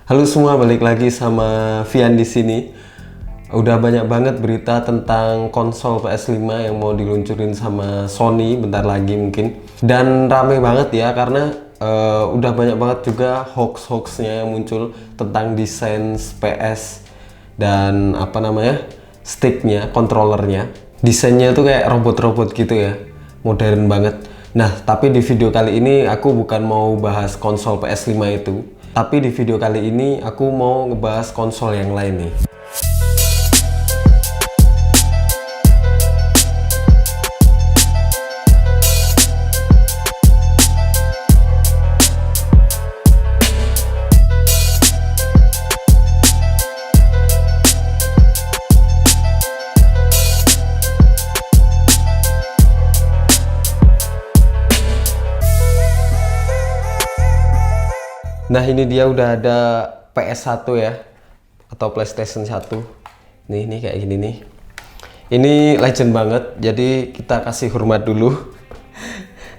Halo semua, balik lagi sama Vian di sini. Udah banyak banget berita tentang konsol PS5 yang mau diluncurin sama Sony bentar lagi mungkin. Dan rame banget ya karena udah banyak banget juga hoax-hoaxnya yang muncul tentang desain PS dan sticknya, controllernya. Desainnya tuh kayak robot-robot gitu ya, modern banget. Nah, tapi di video kali ini aku bukan mau bahas konsol PS5 itu. Tapi di video kali ini aku mau ngebahas konsol yang lain nih. Nah, ini dia udah ada PS1 ya, atau PlayStation 1. Nih kayak gini nih. Ini legend banget, jadi kita kasih hormat dulu.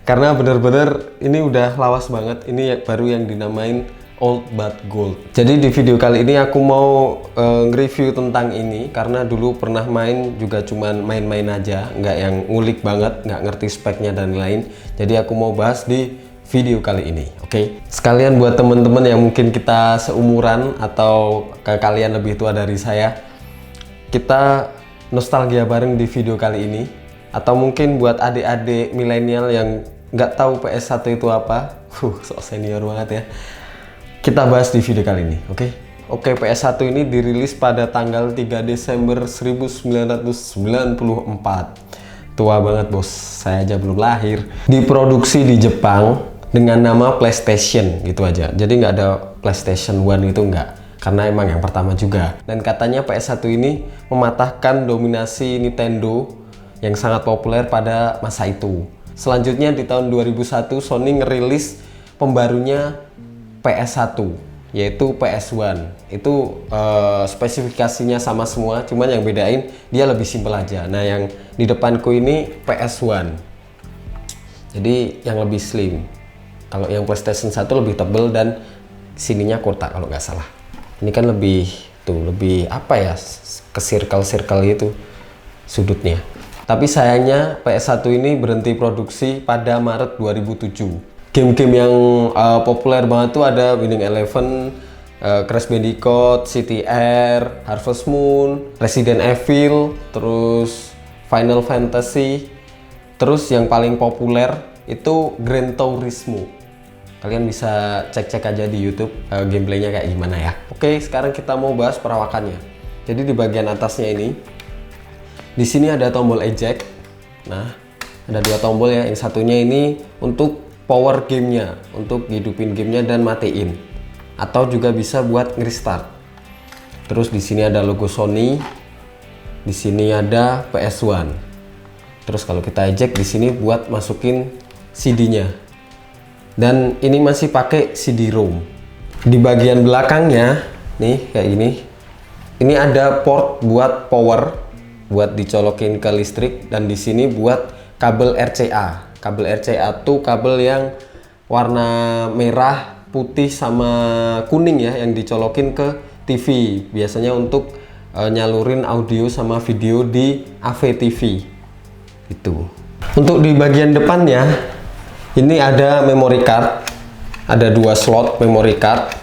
Karena bener-bener ini udah lawas banget. Ini baru yang dinamain Old But Gold. Jadi di video kali ini aku mau nge-review tentang ini. Karena dulu pernah main juga cuman main-main aja, nggak yang ngulik banget, nggak ngerti speknya dan lain. Jadi aku mau bahas di video kali ini, oke? Sekalian buat temen-temen yang mungkin kita seumuran atau kalian lebih tua dari saya, kita nostalgia bareng di video kali ini. Atau mungkin buat adik-adik milenial yang nggak tahu PS1 itu apa, sok senior banget ya. Kita bahas di video kali ini, oke? Oke, PS1 ini dirilis pada tanggal 3 Desember 1994. Tua banget bos, saya aja belum lahir. Diproduksi di Jepang dengan nama PlayStation gitu aja. Jadi nggak ada PlayStation 1 itu nggak. Karena emang yang pertama juga. Dan katanya PS1 ini mematahkan dominasi Nintendo yang sangat populer pada masa itu. Selanjutnya di tahun 2001 Sony ngerilis pembarunya PS1 yaitu PS1. Itu spesifikasinya sama semua, cuman yang bedain dia lebih simpel aja. Nah, yang di depanku ini PS1. Jadi yang lebih slim. Kalau yang PlayStation 1 lebih tebel dan sininya kotak kalau nggak salah. Ini kan lebih apa ya, ke circle-circle gitu sudutnya. Tapi sayangnya PS1 ini berhenti produksi pada Maret 2007. Game-game yang populer banget tuh ada Winning Eleven, Crash Bandicoot, CTR, Harvest Moon, Resident Evil, terus Final Fantasy. Terus yang paling populer itu Gran Turismo. Kalian bisa cek-cek aja di YouTube gameplaynya kayak gimana ya. Oke, sekarang kita mau bahas perawakannya. Jadi di bagian atasnya ini, di sini ada tombol eject. Nah, ada dua tombol ya. Yang satunya ini untuk power gamenya, untuk hidupin gamenya dan matiin. Atau juga bisa buat nge-restart. Terus di sini ada logo Sony. Di sini ada PS1. Terus kalau kita eject di sini buat masukin CD-nya. Dan ini masih pakai CD-ROM. Di bagian belakangnya nih kayak gini. Ini ada port buat power, buat dicolokin ke listrik, dan di sini buat kabel RCA. Kabel RCA tuh kabel yang warna merah, putih sama kuning ya, yang dicolokin ke TV. Biasanya untuk nyalurin audio sama video di AV TV. Itu. Untuk di bagian depannya ini ada memory card, ada dua slot memory card,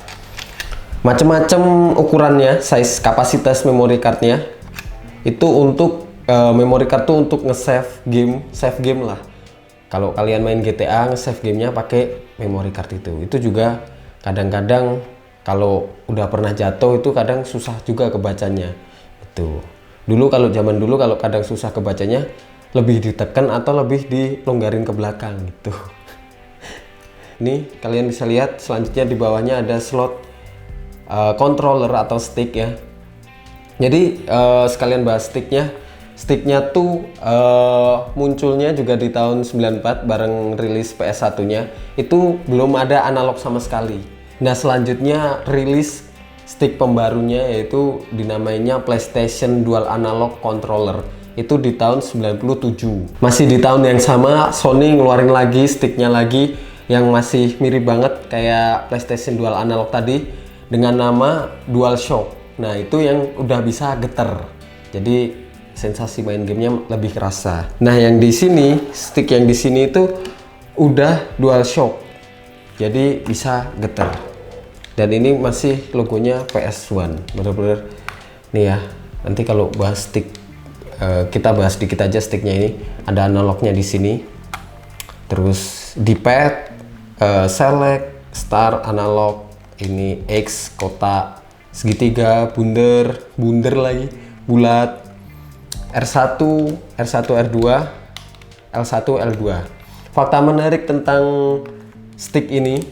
macam-macam ukurannya, size kapasitas memory cardnya. Itu untuk memory card tuh untuk nge-save game, save game lah. Kalau kalian main GTA, nge-save gamenya pakai memory card itu juga kadang-kadang kalau udah pernah jatuh itu kadang susah juga kebacanya. Itu dulu kalau zaman dulu kalau kadang susah kebacanya lebih ditekan atau lebih dilonggarin ke belakang gitu. Ini kalian bisa lihat selanjutnya di bawahnya ada slot controller atau stick ya. Jadi sekalian bahas sticknya. Sticknya tuh munculnya juga di tahun 94 bareng rilis PS1-nya. Itu belum ada analog sama sekali. Nah, selanjutnya rilis stick pembarunya yaitu dinamainya PlayStation Dual Analog Controller. Itu di tahun 97. Masih di tahun yang sama Sony ngeluarin lagi sticknya lagi yang masih mirip banget kayak PlayStation Dual Analog tadi. dengan nama DualShock. Nah itu yang udah bisa getar, jadi sensasi main gamenya lebih kerasa. Nah yang di sini, stick yang di sini itu udah DualShock, jadi bisa getar. Dan ini masih logonya PS1, bener-bener nih ya. Nanti kalau bahas stick, kita bahas dikit aja sticknya ini. Ada analognya di sini, terus D-pad, select, start, analog, ini X, kotak, segitiga, bunder lagi, bulat, R1, R2, L1, L2. Fakta menarik tentang stick ini,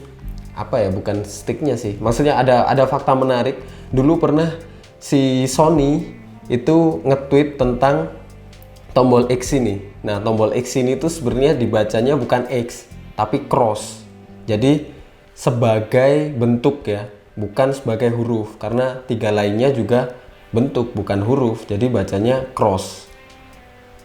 apa ya, bukan sticknya sih, maksudnya ada fakta menarik. Dulu pernah si Sony itu nge-tweet tentang tombol X ini. Nah tombol X ini tuh sebenarnya dibacanya bukan X tapi cross, jadi sebagai bentuk ya, bukan sebagai huruf, karena tiga lainnya juga bentuk bukan huruf, jadi bacanya cross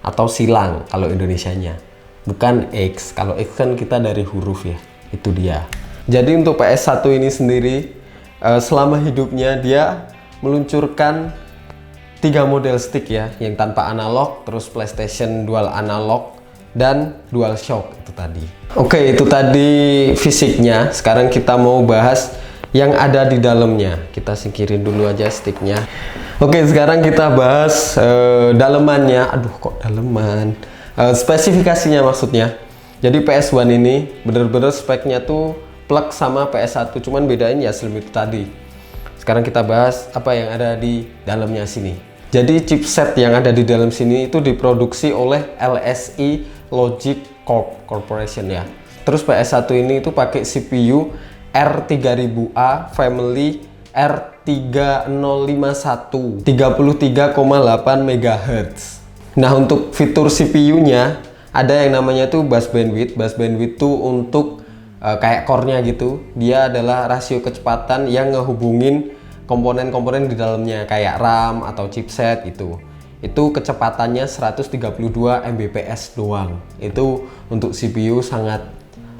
atau silang kalau Indonesianya, bukan X. Kalau X kan kita dari huruf ya, itu dia. Jadi untuk PS1 ini sendiri selama hidupnya dia meluncurkan 3 model stick ya, yang tanpa analog, terus PlayStation Dual Analog, dan DualShock itu tadi. Oke, itu tadi fisiknya. Sekarang kita mau bahas yang ada di dalamnya. Kita singkirin dulu aja sticknya. Oke, sekarang kita bahas dalemannya. Aduh, kok daleman? Spesifikasinya maksudnya. Jadi PS1 ini bener-bener speknya tuh plug sama PS1, cuman bedain ya slim itu tadi. Sekarang kita bahas apa yang ada di dalamnya sini. Jadi chipset yang ada di dalam sini itu diproduksi oleh LSI Logic Corporation ya. Terus PS1 ini itu pakai CPU R3000A Family R3051 33,8 MHz. Nah untuk fitur CPU-nya ada yang namanya tuh bus bandwidth. Bus bandwidth tuh untuk kayak core-nya gitu. Dia adalah rasio kecepatan yang ngehubungin komponen-komponen di dalamnya kayak RAM atau chipset itu kecepatannya 132 Mbps doang. Itu untuk CPU sangat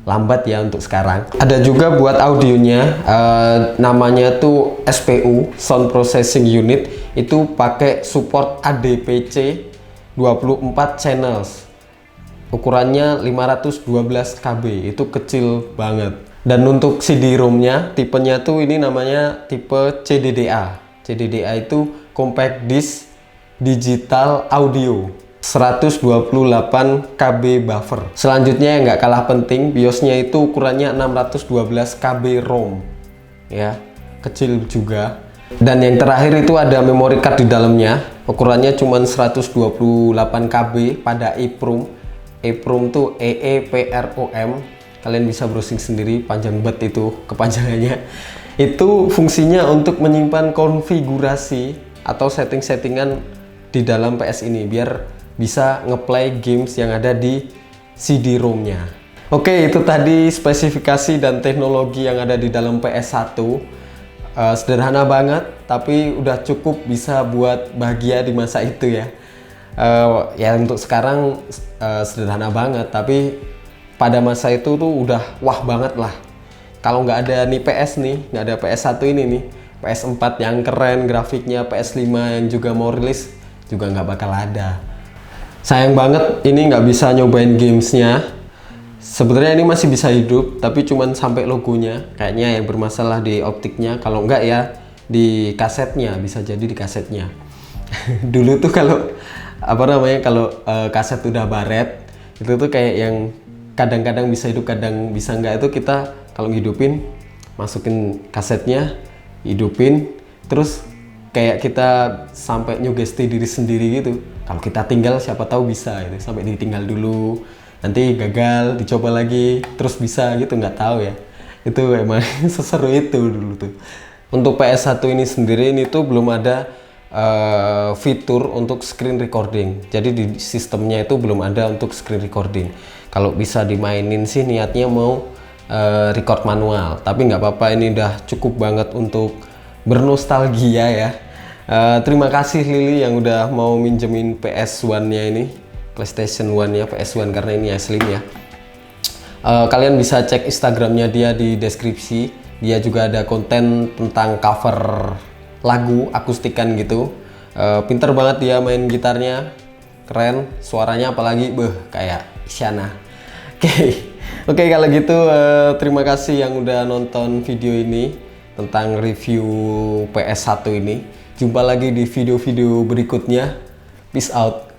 lambat ya untuk sekarang. Ada juga buat audionya, namanya tuh SPU Sound Processing Unit, itu pakai support ADPC 24 channels, ukurannya 512 KB, itu kecil banget. Dan untuk CD-ROM-nya, tipenya tuh ini namanya tipe CDDA. CDDA itu Compact Disc Digital Audio, 128 KB buffer. Selanjutnya yang nggak kalah penting, BIOS-nya itu ukurannya 612 KB ROM, ya, kecil juga. Dan yang terakhir itu ada memory card di dalamnya, ukurannya cuma 128 KB pada EEPROM. EEPROM tuh EEPROM. Kalian bisa browsing sendiri, panjang banget itu kepanjangannya. Itu fungsinya untuk menyimpan konfigurasi atau setting-settingan di dalam PS ini biar bisa ngeplay games yang ada di CD-ROM-nya. Oke, itu tadi spesifikasi dan teknologi yang ada di dalam PS1. Sederhana banget, tapi udah cukup bisa buat bahagia di masa itu ya. Ya untuk sekarang sederhana banget, tapi pada masa itu tuh udah wah banget lah. Kalau nggak ada nih PS nih, nggak ada PS1 ini nih, PS4 yang keren grafiknya, PS5 yang juga mau rilis juga nggak bakal ada. Sayang banget ini nggak bisa nyobain gamesnya. Sebenarnya ini masih bisa hidup, tapi cuman sampai logonya. Kayaknya yang bermasalah di optiknya. Kalau nggak ya di kasetnya, bisa jadi di kasetnya. Dulu tuh kalau apa namanya, kalau kaset udah baret, itu tuh kayak yang kadang-kadang bisa hidup, kadang bisa enggak. Itu kita kalau ngidupin, masukin kasetnya, hidupin, terus kayak kita sampai nyugesti diri sendiri gitu. Kalau kita tinggal siapa tahu bisa gitu, sampai ditinggal dulu, nanti gagal, dicoba lagi, terus bisa gitu, nggak tahu ya. Itu emang seseru itu dulu tuh. Untuk PS1 ini sendiri ini tuh belum ada fitur untuk screen recording. Jadi di sistemnya itu belum ada untuk screen recording. Kalau bisa dimainin sih niatnya mau record manual, tapi nggak apa-apa, ini udah cukup banget untuk bernostalgia ya. Terima kasih Lily yang udah mau minjemin PS1-nya ini, PlayStation 1-nya PS1, karena ini ya slim ya. Kalian bisa cek Instagramnya dia di deskripsi. Dia juga ada konten tentang cover lagu akustikan gitu. Pinter banget dia main gitarnya, keren. Suaranya apalagi, kayak Isyana. Oke, kalau gitu terima kasih yang udah nonton video ini tentang review PS1 ini. Jumpa lagi di video-video berikutnya. Peace out.